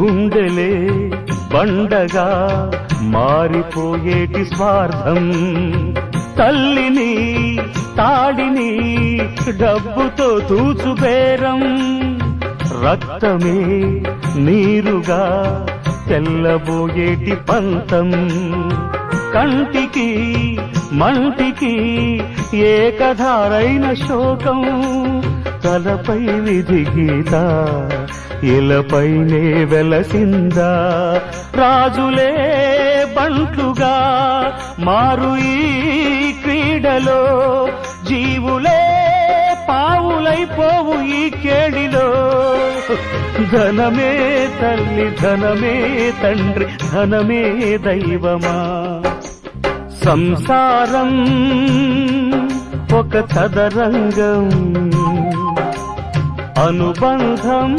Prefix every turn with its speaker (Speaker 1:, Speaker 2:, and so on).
Speaker 1: గుండెలే బండగా మారిపోయేటి స్వార్థం, తల్లిని తాడిని డబ్బుతో తూచుబేరం, రక్తమే నీరుగా తెల్లబోయేటి పంతం, కంటికి మంటికి ఏకధారైన శోకం, తలపై విధి గీత ఇలపైనే వెలసిందా, రాజులే బంట్లుగా మారు ఈ క్రీడలో, జీవులే పావులైపోవు ఈ కేడిలో, ధనమే తల్లి ధనమే తండ్రి ధనమే దైవమా, సంసారం ఒక చదరంగం, అనుబంధం